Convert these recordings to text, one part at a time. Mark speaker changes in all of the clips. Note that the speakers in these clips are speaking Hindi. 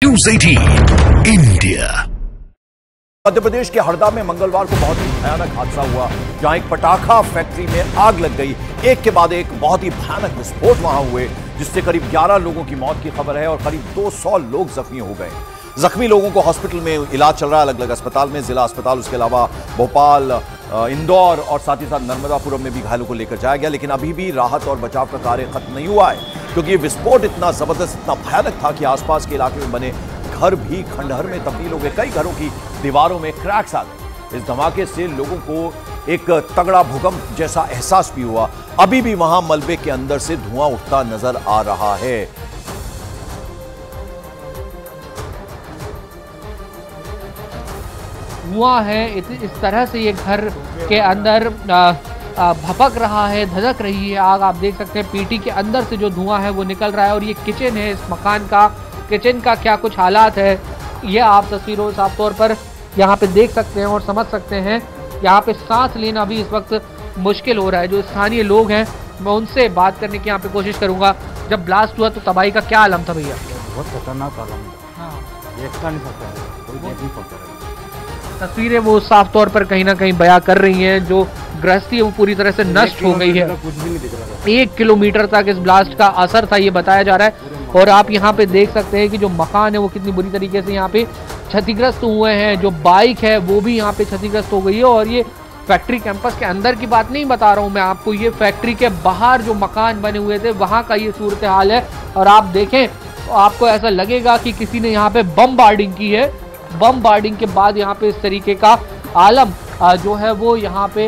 Speaker 1: News 18 India.
Speaker 2: मध्य प्रदेश के हरदा में मंगलवार को बहुत ही भयानक हादसा हुआ, जहां एक पटाखा फैक्ट्री में आग लग गई। एक के बाद एक बहुत ही भयानक विस्फोट वहां हुए, जिससे करीब 11 लोगों की मौत की खबर है और करीब 200 लोग जख्मी हो गए। जख्मी लोगों को हॉस्पिटल में इलाज चल रहा है, अलग अलग अस्पताल में, जिला अस्पताल, उसके अलावा भोपाल, इंदौर और साथ ही साथ नर्मदापुरम में भी घायलों को लेकर जाया गया। लेकिन अभी भी राहत और बचाव का कार्य खत्म नहीं हुआ है, क्योंकि ये विस्फोट इतना जबरदस्त, इतना भयानक था कि आसपास के इलाके में बने घर भी खंडहर में तब्दील हो गए। कई घरों की दीवारों में क्रैक्स आ गए। इस धमाके से लोगों को एक तगड़ा भूकंप जैसा एहसास भी हुआ। अभी भी वहां मलबे के अंदर से धुआं उठता नजर आ रहा है।
Speaker 3: धुआं है, इस तरह से ये घर के अंदर भपक रहा है, धधक रही है आग। आप देख सकते हैं पीटी के अंदर से जो धुआं है वो निकल रहा है। और ये किचन है, इस मकान का किचन का क्या कुछ हालात है ये आप तस्वीरों साफ तौर पर यहाँ पे देख सकते हैं और समझ सकते हैं। यहाँ पे सांस लेना भी इस वक्त मुश्किल हो रहा है। जो स्थानीय लोग हैं मैं उनसे बात करने की यहाँ पे कोशिश करूंगा। जब ब्लास्ट हुआ तो तबाही का क्या आलम था भैया?
Speaker 4: बहुत खतरनाक आलम था, देखता नहीं सकता है, कोई देख नहीं सकता है।
Speaker 3: तस्वीरें वो साफ तौर पर कहीं ना कहीं बयां कर रही हैं। जो गृहस्थी है वो पूरी तरह से नष्ट हो गई है।
Speaker 4: कुछ भी नहीं दिख रहा।
Speaker 3: 1 किलोमीटर तक इस ब्लास्ट का असर था, ये बताया जा रहा है। और आप यहाँ पे देख सकते हैं कि जो मकान है वो कितनी बुरी तरीके से यहाँ पे क्षतिग्रस्त हुए हैं। जो बाइक है वो भी यहाँ पे क्षतिग्रस्त हो गई है। और ये फैक्ट्री कैंपस के अंदर की बात नहीं बता रहा हूँ मैं आपको, ये फैक्ट्री के बाहर जो मकान बने हुए थे वहाँ का ये सूरत हाल है। और आप देखें तो आपको ऐसा लगेगा कि किसी ने यहाँ पे बमबार्डिंग की है। बमबार्डिंग के बाद यहाँ पे इस तरीके का आलम जो है वो यहाँ पे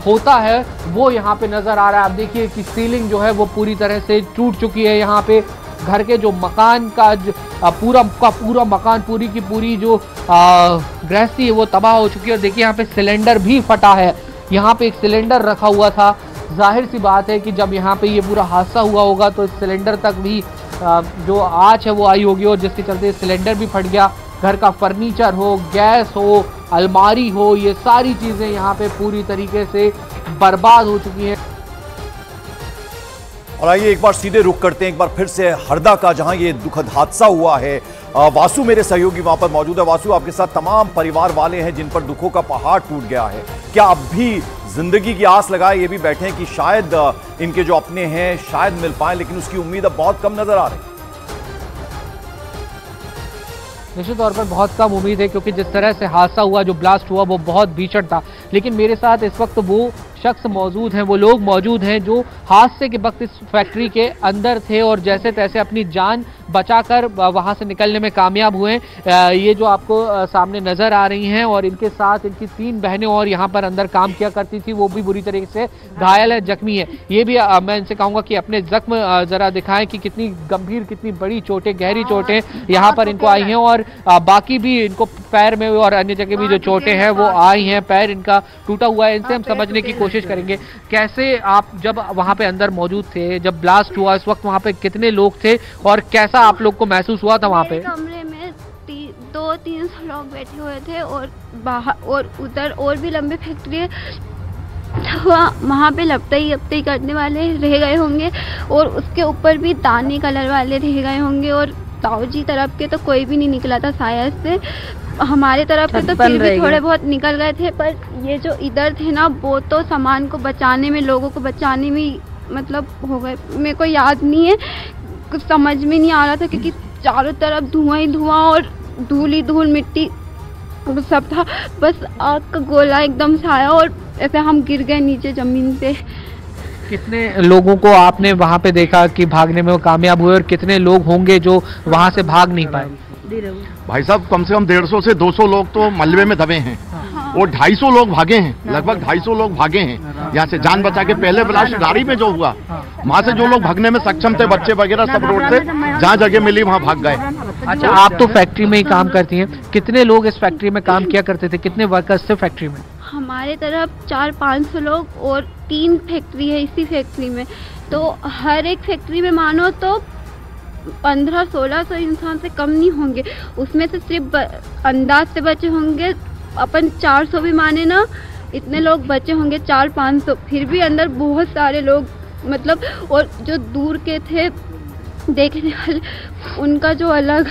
Speaker 3: होता है वो यहाँ पे नजर आ रहा है। आप देखिए कि सीलिंग जो है वो पूरी तरह से टूट चुकी है। यहाँ पे घर के जो मकान का पूरा मकान, पूरी की पूरी जो गृहस्थी है वो तबाह हो चुकी है। और देखिए यहाँ पे सिलेंडर भी फटा है। यहाँ पे एक सिलेंडर रखा हुआ था। जाहिर सी बात है कि जब यहाँ पे ये पूरा हादसा हुआ होगा तो इस सिलेंडर तक भी जो आँच है वो आई होगी, और जिसके चलते सिलेंडर भी फट गया। घर का फर्नीचर हो, गैस हो, अलमारी हो, ये सारी चीजें यहाँ पे पूरी तरीके से बर्बाद हो चुकी हैं।
Speaker 2: और आइए एक बार सीधे रुख करते हैं एक बार फिर से हरदा का, जहां ये दुखद हादसा हुआ है। वासु मेरे सहयोगी वहां पर मौजूद है। वासु, आपके साथ तमाम परिवार वाले हैं जिन पर दुखों का पहाड़ टूट गया है। क्या अब भी जिंदगी की आस लगाए ये भी बैठे हैं कि शायद इनके जो अपने हैं शायद मिल पाए, लेकिन उसकी उम्मीद अब बहुत कम नजर आ रही है?
Speaker 3: निश्चित तौर पर बहुत कम उम्मीद है, क्योंकि जिस तरह से हादसा हुआ, जो ब्लास्ट हुआ वो बहुत भीषण था। लेकिन मेरे साथ इस वक्त वो शख्स मौजूद हैं, वो लोग मौजूद हैं जो हादसे के वक्त इस फैक्ट्री के अंदर थे और जैसे तैसे अपनी जान बचाकर वहां से निकलने में कामयाब हुए। ये जो आपको सामने नजर आ रही हैं, और इनके साथ इनकी 3 बहनें और यहाँ पर अंदर काम किया करती थी, वो भी बुरी तरीके से घायल है, जख्मी है। ये भी मैं इनसे कहूँगा कि अपने जख्म जरा दिखाएं कि कितनी गंभीर, कितनी बड़ी चोटें, गहरी चोटें यहाँ पर इनको आई हैं। और बाकी भी इनको पैर में और अन्य जगह भी जो चोटें हैं वो आई हैं। पैर इनका टूटा हुआ है। इनसे हम समझने की कोशिश करेंगे कैसे आप जब वहां पे अंदर मौजूद थे, जब ब्लास्ट हुआ, इस वक्त वहां पे कितने लोग थे और कैसा आप लोग को महसूस हुआ था वहां पे?
Speaker 5: कमरे में 200-300 लोग बैठे हुए थे और बाहर और उधर और भी लंबे फैक्ट्री है, वहाँ पे लपटाई करने वाले रह गए होंगे और उसके ऊपर भी दाने कलर वाले रह गए होंगे। और ताऊजी तरफ के तो कोई भी नहीं निकला था शायद से, हमारे तरफ के तो फिर भी थोड़े बहुत निकल गए थे। पर ये जो इधर थे ना, वो तो सामान को बचाने में, लोगों को बचाने में मतलब हो गए। मेरे को याद नहीं है, कुछ समझ में नहीं आ रहा था, क्योंकि चारों तरफ धुआं ही धुआं और धूल ही धूल, मिट्टी सब था। बस आग का गोला एकदम से आया और ऐसे हम गिर गए नीचे जमीन पे।
Speaker 3: कितने लोगों को आपने वहाँ पे देखा कि भागने में वो कामयाब हुए, और कितने लोग होंगे जो वहाँ से भाग नहीं पाए?
Speaker 4: भाई साहब, कम से कम 150 से 200 लोग तो मलबे में दबे हैं और 250 लोग भागे हैं, लगभग 250 लोग भागे हैं यहाँ से जान बचा के। पहले ब्लास्ट गाड़ी में जो हुआ, वहाँ से जो लोग भागने में सक्षम थे, बच्चे वगैरह सब रोड से जहाँ जगह मिली वहाँ भाग गए।
Speaker 3: अच्छा, आप तो फैक्ट्री में ही काम करती हैं, कितने लोग इस फैक्ट्री में काम किया करते थे, कितने वर्कर्स थे फैक्ट्री में?
Speaker 5: हमारे तरफ 400-500 लोग और 3 फैक्ट्री है इसी फैक्ट्री में। तो हर एक फैक्ट्री में मानो तो 1500-1600 इंसान से कम नहीं होंगे। उसमें से सिर्फ अंदाज से बचे होंगे, अपन 400 भी माने ना, इतने लोग बचे होंगे 400-500। फिर भी अंदर बहुत सारे लोग मतलब, और जो दूर के थे देखने वाले, उनका जो अलग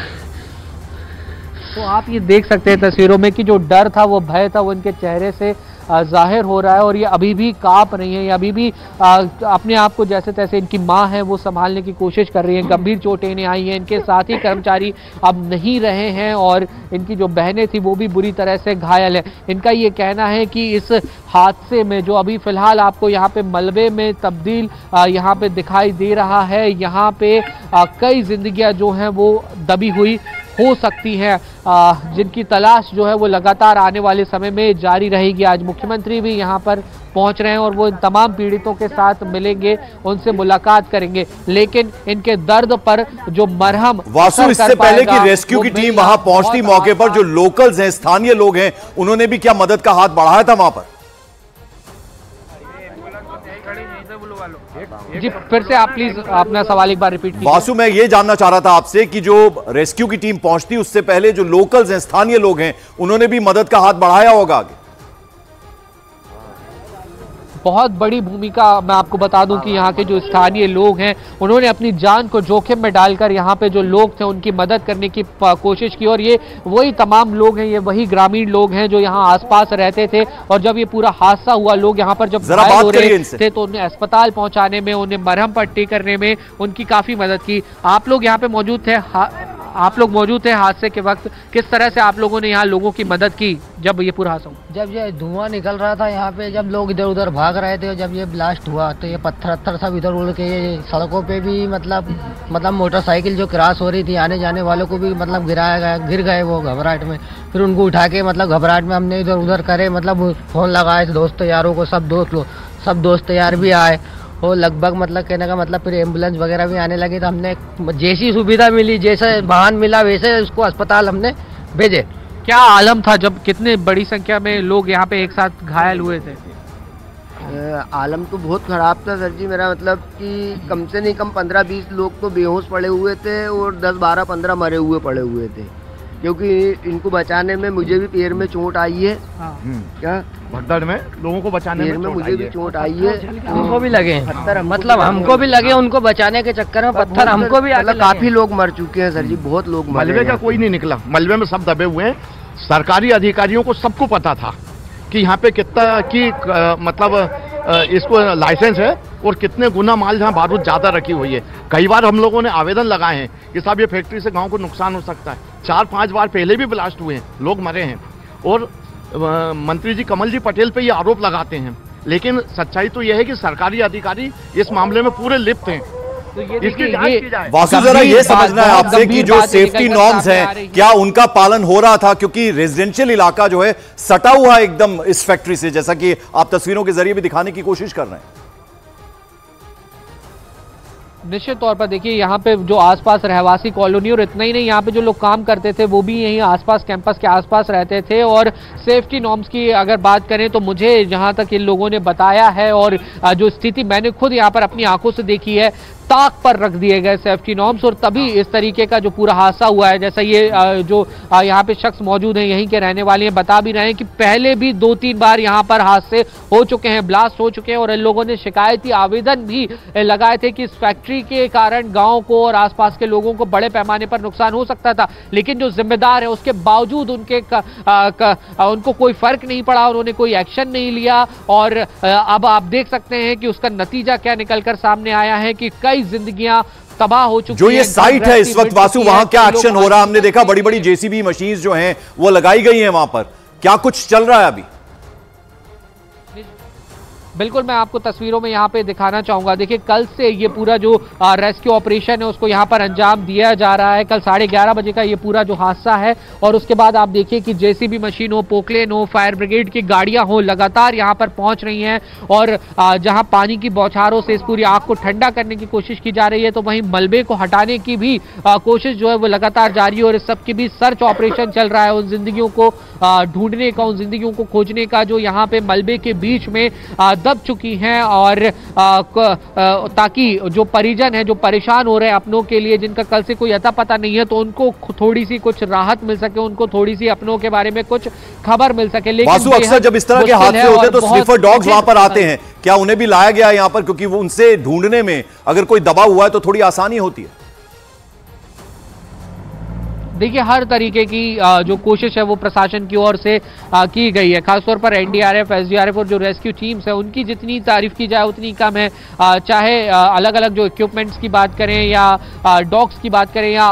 Speaker 3: तो आप ये देख सकते हैं तस्वीरों में कि जो डर था, वो भय था, वो इनके चेहरे से जाहिर हो रहा है और ये अभी भी कांप रही हैं, ये अभी भी अपने आप को जैसे तैसे, इनकी मां है वो संभालने की कोशिश कर रही हैं। गंभीर चोटें इन्हें आई हैं, इनके साथी कर्मचारी अब नहीं रहे हैं और इनकी जो बहनें थी वो भी बुरी तरह से घायल है। इनका ये कहना है कि इस हादसे में जो अभी फिलहाल आपको यहाँ पे मलबे में तब्दील यहाँ पे दिखाई दे रहा है, यहाँ पे कई जिंदगियां जो हैं वो दबी हुई हो सकती है, जिनकी तलाश जो है वो लगातार आने वाले समय में जारी रहेगी। आज मुख्यमंत्री भी यहाँ पर पहुंच रहे हैं और वो इन तमाम पीड़ितों के साथ मिलेंगे, उनसे मुलाकात करेंगे, लेकिन इनके दर्द पर जो मरहम
Speaker 2: वासु, इससे पहले कि रेस्क्यू की टीम वहां पहुंचती मौके पर जो लोकल्स हैं, स्थानीय लोग हैं, उन्होंने भी क्या मदद का हाथ बढ़ाया था वहां पर?
Speaker 3: जी फिर से आप प्लीज अपना सवाल एक बार रिपीट कीजिए।
Speaker 2: वासु, मैं ये जानना चाह रहा था आपसे कि जो रेस्क्यू की टीम पहुंचती उससे पहले जो लोकल्स हैं, स्थानीय लोग हैं, उन्होंने भी मदद का हाथ बढ़ाया होगा आगे?
Speaker 3: बहुत बड़ी भूमिका मैं आपको बता दूं कि यहाँ के जो स्थानीय लोग हैं उन्होंने अपनी जान को जोखिम में डालकर यहाँ पे जो लोग थे उनकी मदद करने की कोशिश की और ये वही तमाम लोग हैं, ये वही ग्रामीण लोग हैं जो यहाँ आसपास रहते थे और जब ये पूरा हादसा हुआ, लोग यहाँ पर जब घायल हो रहे थे तो उन्हें अस्पताल पहुंचाने में, उन्हें मरहम पट्टी करने में उनकी काफी मदद की। आप लोग यहाँ पे मौजूद थे, आप लोग मौजूद थे हादसे के वक्त, किस तरह से आप लोगों ने यहाँ लोगों की मदद की जब ये पूरा हादसा हुआ?
Speaker 6: जब ये धुआं निकल रहा था यहाँ पे, जब लोग इधर उधर भाग रहे थे, जब ये ब्लास्ट हुआ तो ये पत्थर सब इधर उड़ के ये सड़कों पे भी मतलब मोटरसाइकिल जो क्रॉस हो रही थी, आने जाने वालों को भी मतलब गिराया गया, गिर गए वो घबराहट में। फिर उनको उठा के मतलब घबराहट में हमने इधर उधर करे, मतलब फोन लगाए दोस्त यारों को, सब दोस्त यार भी आए और लगभग मतलब कहने का मतलब फिर एम्बुलेंस वगैरह भी आने लगी, तो हमने जैसी सुविधा मिली, जैसे वाहन मिला वैसे उसको अस्पताल हमने भेजे।
Speaker 3: क्या आलम था जब कितने बड़ी संख्या में लोग यहाँ पे एक साथ घायल हुए थे?
Speaker 7: आलम तो बहुत ख़राब था सर जी, मेरा मतलब कि कम से नहीं कम 15-20 लोग तो बेहोश पड़े हुए थे और 10-12-15 मरे हुए पड़े हुए थे, क्योंकि इनको बचाने में मुझे भी पैर में चोट आई है। क्या
Speaker 4: भगदड़ में लोगों को बचाने में
Speaker 7: मुझे भी चोट आई है,
Speaker 6: उनको भी लगे पत्थर, मतलब हमको भी लगे, उनको बचाने के चक्कर में पत्थर हमको भी,
Speaker 7: मतलब काफी लोग मर चुके हैं सर जी, बहुत लोग मरे।
Speaker 4: मलबे का कोई नहीं निकला, मलबे में सब दबे हुए हैं। सरकारी अधिकारियों को सबको पता था कि यहाँ पे कितना की मतलब इसको लाइसेंस है और कितने गुना माल जहाँ बारूद ज्यादा रखी हुई है। कई बार हम लोगों ने आवेदन लगाए हैं कि साहब ये फैक्ट्री से गांव को नुकसान हो सकता है। 4-5 बार पहले भी ब्लास्ट हुए हैं, लोग मरे हैं और मंत्री जी कमल जी पटेल पे ये आरोप लगाते हैं, लेकिन सच्चाई तो यह है कि सरकारी अधिकारी इस मामले में पूरे लिप्त हैं।
Speaker 3: तो
Speaker 4: इसकी जांच की जाए।
Speaker 2: वासु, जरा ये समझना है आपसे कि जो सेफ्टी नॉर्म्स हैं क्या उनका पालन हो रहा था, क्योंकि रेजिडेंशियल इलाका जो है सटा हुआ एकदम इस फैक्ट्री से, जैसा कि आप तस्वीरों के जरिए भी दिखाने की कोशिश कर रहे हैं।
Speaker 3: निश्चित तौर पर देखिए यहाँ पे जो आसपास रहवासी कॉलोनी, और इतना ही नहीं, यहाँ पे जो लोग काम करते थे वो भी यहीं आसपास कैंपस के आसपास रहते थे। और सेफ्टी नॉर्म्स की अगर बात करें तो मुझे जहाँ तक इन लोगों ने बताया है और जो स्थिति मैंने खुद यहाँ पर अपनी आंखों से देखी है, ताक पर रख दिए गए सेफ्टी नॉर्म्स और तभी इस तरीके का जो पूरा हादसा हुआ है। जैसा ये जो यहाँ पे शख्स मौजूद हैं, यहीं के रहने वाले हैं, बता भी रहे हैं कि पहले भी 2-3 बार यहाँ पर हादसे हो चुके हैं, ब्लास्ट हो चुके हैं और इन लोगों ने शिकायती आवेदन भी लगाए थे कि इस फैक्ट्री के कारण गांव को और आसपास के लोगों को बड़े पैमाने पर नुकसान हो सकता था, लेकिन जो जिम्मेदार है उसके बावजूद उनको कोई फर्क नहीं पड़ा, उन्होंने कोई एक्शन नहीं लिया। और अब आप देख सकते हैं कि उसका नतीजा क्या निकलकर सामने आया है कि कई जिंदगियां तबाह हो चुकी हैं।
Speaker 2: जो ये साइट है इस वक्त वासु, वहां क्या एक्शन हो रहा है? हमने देखा बड़ी बड़ी जेसीबी मशीन्स जो हैं वो लगाई गई हैं वहां पर, क्या कुछ चल रहा है अभी?
Speaker 3: बिल्कुल, मैं आपको तस्वीरों में यहाँ पे दिखाना चाहूंगा। देखिए, कल से ये पूरा जो रेस्क्यू ऑपरेशन है उसको यहाँ पर अंजाम दिया जा रहा है। कल 11:30 बजे का ये पूरा जो हादसा है और उसके बाद आप देखिए कि जेसीबी मशीन हो, पोकलेन हो, फायर ब्रिगेड की गाड़ियां हो, लगातार यहाँ पर पहुंच रही हैं और जहां पानी की बौछारों से इस पूरी आग को ठंडा करने की कोशिश की जा रही है, तो वहीं मलबे को हटाने की भी कोशिश जो है वो लगातार जारी है और इस सब की भी सर्च ऑपरेशन चल रहा है, उन जिंदगियों को ढूंढने का, उन जिंदगियों को खोजने का जो यहाँ पे मलबे के बीच में दब चुकी हैं। और ताकि जो परिजन है, जो परेशान हो रहे हैं अपनों के लिए, जिनका कल से कोई अता पता नहीं है, तो उनको थोड़ी सी कुछ राहत मिल सके, उनको थोड़ी सी अपनों के बारे में कुछ खबर मिल सके। लेकिन
Speaker 2: वासु, अक्सर जब इस तरह के हादसे होते हैं तो स्निफर डॉग्स वहां पर आते हैं, क्या उन्हें भी लाया गया है यहाँ पर? क्योंकि वो उनसे ढूंढने में अगर कोई दबा हुआ है तो थोड़ी आसानी होती है।
Speaker 3: देखिए हर तरीके की जो कोशिश है वो प्रशासन की ओर से की गई है, खासतौर पर एनडीआरएफ, एसडीआरएफ और जो रेस्क्यू टीम्स है उनकी जितनी तारीफ की जाए उतनी कम है। चाहे अलग अलग जो इक्विपमेंट्स की बात करें या डॉग्स की बात करें या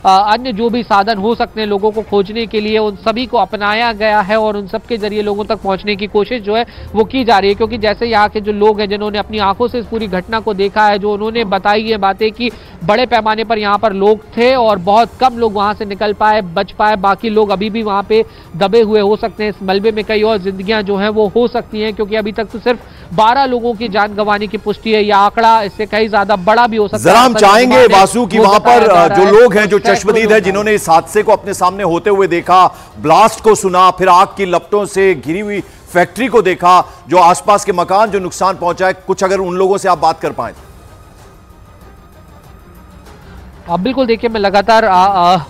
Speaker 3: अन्य जो भी साधन हो सकते हैं लोगों को खोजने के लिए, उन सभी को अपनाया गया है और उन सब के जरिए लोगों तक पहुंचने की कोशिश जो है वो की जा रही है। क्योंकि जैसे यहाँ के जो लोग हैं जिन्होंने अपनी आंखों से इस पूरी घटना को देखा है, जो उन्होंने बताई ये बातें कि बड़े पैमाने पर यहाँ पर लोग थे और बहुत कम लोग वहां से निकल पाए, बच पाए, बाकी लोग अभी भी वहां पे दबे हुए हो सकते हैं। इस मलबे में कई और जिंदगियां जो हैं वो हो सकती हैं, क्योंकि अभी तक तो सिर्फ 12 लोगों की जान गंवाने की पुष्टि है। यह आंकड़ा इससे कहीं ज्यादा बड़ा भी हो सकता है।
Speaker 2: जरा हम चाहेंगे वासु कि वहां पर जो लोग हैं, जो चश्मदीद है, जिन्होंने इस हादसे को अपने सामने होते हुए देखा, ब्लास्ट को सुना, फिर आग की लपटों से घिरी हुई फैक्ट्री को देखा, जो आसपास के मकान जो नुकसान पहुंचा है, कुछ अगर उन लोगों से आप बात कर पाए।
Speaker 3: बिल्कुल, देखिए मैं लगातार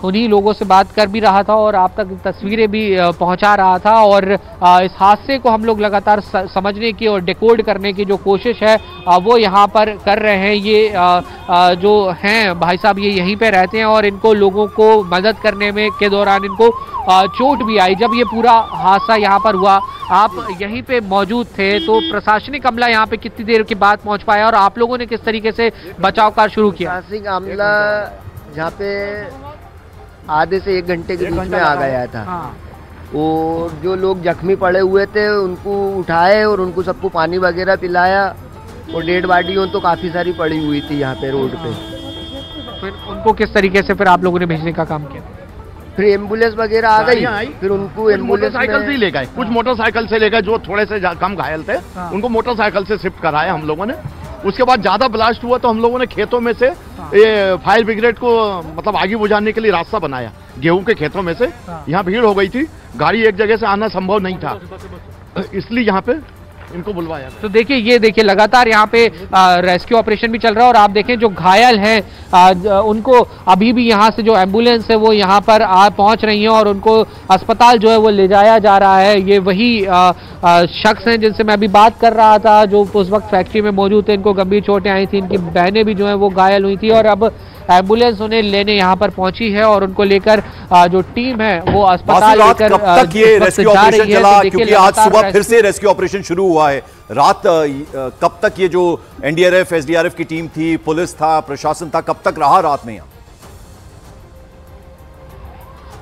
Speaker 3: उन्हीं लोगों से बात कर भी रहा था और आप तक तस्वीरें भी पहुंचा रहा था और इस हादसे को हम लोग लगातार समझने की और डिकोड करने की जो कोशिश है वो यहाँ पर कर रहे हैं। ये जो हैं भाई साहब, ये यहीं पे रहते हैं और इनको लोगों को मदद करने में के दौरान इनको चोट भी आई। जब ये पूरा हादसा यहाँ पर हुआ, आप यहीं पे मौजूद थे, तो प्रशासनिक अमला यहाँ पे कितनी देर के बाद पहुँच पाया और आप लोगों ने किस तरीके से बचाव कार्य शुरू किया?
Speaker 7: प्रशासनिक अमला जहाँ पे आधे से 1 घंटे के बीच में आ गया था। और जो लोग जख्मी पड़े हुए थे उनको उठाए और उनको सबको पानी वगैरह पिलाया और डेड बॉडियों तो काफ़ी सारी पड़ी हुई थी यहाँ पे रोड पे।
Speaker 3: फिर उनको किस तरीके से फिर आप लोगों ने भेजने का काम किया?
Speaker 7: फिर एम्बुलेंस वगैरह आ गई, फिर उनको एम्बुलेंस
Speaker 4: मोटरसाइकिल से ले गए, कुछ मोटरसाइकिल से ले गए, जो थोड़े से कम घायल थे उनको मोटरसाइकिल से शिफ्ट कराया हम लोगों ने। उसके बाद ज्यादा ब्लास्ट हुआ तो हम लोगों ने खेतों में से ये फायर ब्रिगेड को मतलब आगे बुझाने के लिए रास्ता बनाया, गेहूं के खेतों में से। यहाँ भीड़ हो गई थी, गाड़ी एक जगह से आना संभव नहीं था, इसलिए यहाँ पे इनको बुलवाया।
Speaker 3: तो देखिए, ये देखिए लगातार यहाँ पे रेस्क्यू ऑपरेशन भी चल रहा है और आप देखें जो घायल हैं उनको अभी भी यहाँ से जो एम्बुलेंस है वो यहाँ पर पहुँच रही है और उनको अस्पताल जो है वो ले जाया जा रहा है। ये वही शख्स हैं जिनसे मैं अभी बात कर रहा था, जो उस वक्त फैक्ट्री में मौजूद थे। इनको गंभीर चोटें आई थी, इनकी बहनें भी जो है वो घायल हुई थी और अब एम्बुलेंस उन्हें लेने यहाँ पर पहुंची है और उनको लेकर जो टीम है वो अस्पताल लेकर
Speaker 2: कब तक ये रेस्क्यू ऑपरेशन चला? क्योंकि आज सुबह फिर से रेस्क्यू ऑपरेशन शुरू हुआ है। रात कब तक ये जो एनडीआरएफ, एसडीआरएफ की टीम थी, पुलिस था, प्रशासन था, कब तक रहा रात में यहाँ?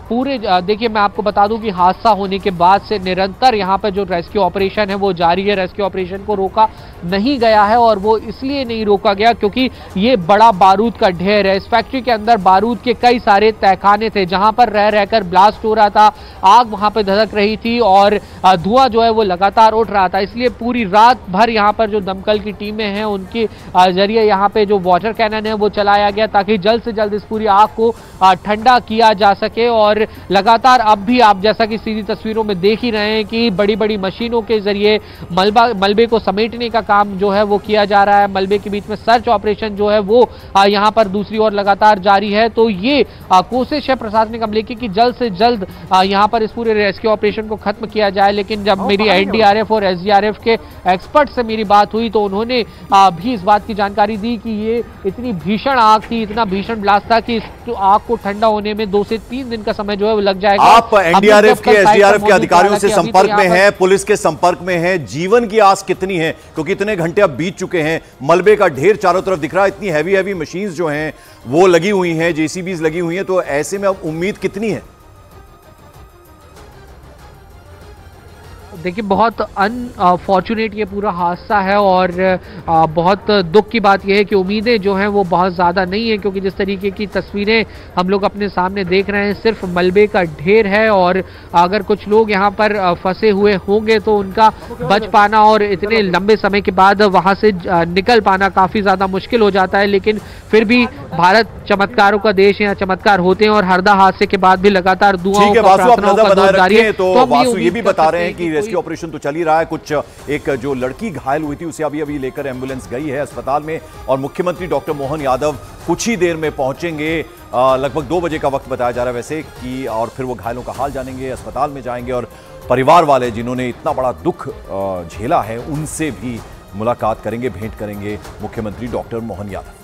Speaker 3: पूरे देखिए मैं आपको बता दूं कि हादसा होने के बाद से निरंतर यहाँ पर जो रेस्क्यू ऑपरेशन है वो जारी है। रेस्क्यू ऑपरेशन को रोका नहीं गया है और वो इसलिए नहीं रोका गया क्योंकि ये बड़ा बारूद का ढेर है। इस फैक्ट्री के अंदर बारूद के कई सारे तहखाने थे जहां पर रह रहकर ब्लास्ट हो रहा था, आग वहां पर धधक रही थी और धुआं जो है वो लगातार उठ रहा था। इसलिए पूरी रात भर यहाँ पर जो दमकल की टीमें हैं उनके जरिए यहाँ पे जो वाटर कैनन है वो चलाया गया ताकि जल्द से जल्द इस पूरी आग को ठंडा किया जा सके। और लगातार अब भी आप जैसा कि सीधी तस्वीरों में देख ही रहे हैं कि बड़ी बड़ी मशीनों के जरिए मलबे को समेटने का काम जो है वो किया जा रहा है। मलबे के बीच में सर्च ऑपरेशन जो है वो यहाँ पर दूसरी ओर लगातार जारी है। तो ये कोशिश है प्रशासनिक अमले की कि जल्द से जल्द यहाँ पर इस पूरे रेस्क्यू ऑपरेशन को खत्म किया जाए। लेकिन जब मेरी एनडीआरएफ और एसडीआरएफ के एक्सपर्ट से मेरी बात हुई तो उन्होंने भी इस बात की जानकारी दी कि ये इतनी भीषण आग थी, इतना भीषण ब्लास्ट था कि इस आग को ठंडा होने में 2 से 3 दिन का समय जो है वो लग जाएगा।
Speaker 2: आप एनडीआरएफ के, एसडीआरएफ के अधिकारियों से संपर्क में हैं, पुलिस के संपर्क में हैं, जीवन की आस कितनी है? क्योंकि इतने घंटे अब बीत चुके हैं, मलबे का ढेर चारों तरफ दिख रहा है, इतनी हैवी मशीन्स जो हैं वो लगी हुई हैं, जेसीबीज लगी हुई हैं, तो ऐसे में अब उम्मीद कितनी है?
Speaker 3: देखिए बहुत अनफॉर्चुनेट ये पूरा हादसा है और बहुत दुख की बात यह है कि उम्मीदें जो हैं वो बहुत ज़्यादा नहीं है क्योंकि जिस तरीके की तस्वीरें हम लोग अपने सामने देख रहे हैं सिर्फ मलबे का ढेर है और अगर कुछ लोग यहाँ पर फंसे हुए होंगे तो उनका बच पाना और इतने लंबे समय के बाद वहाँ से निकल पाना काफ़ी ज़्यादा मुश्किल हो जाता है। लेकिन फिर भी भारत चमत्कारों का देश है, चमत्कार होते हैं और हरदा हादसे के बाद भी लगातार दुआओं का, प्रार्थनाओं का दौर जारी है।
Speaker 2: तो वासु ये भी बता रहे हैं कि रेस्क्यू ऑपरेशन तो चल ही रहा है। कुछ एक जो लड़की घायल हुई थी उसे अभी लेकर एम्बुलेंस गई है अस्पताल में और मुख्यमंत्री डॉक्टर मोहन यादव कुछ ही देर में पहुंचेंगे। लगभग 2 बजे का वक्त बताया जा रहा है वैसे कि, और फिर वो घायलों का हाल जानेंगे, अस्पताल में जाएंगे और परिवार वाले जिन्होंने इतना बड़ा दुख झेला है उनसे भी मुलाकात करेंगे, भेंट करेंगे मुख्यमंत्री डॉक्टर मोहन यादव।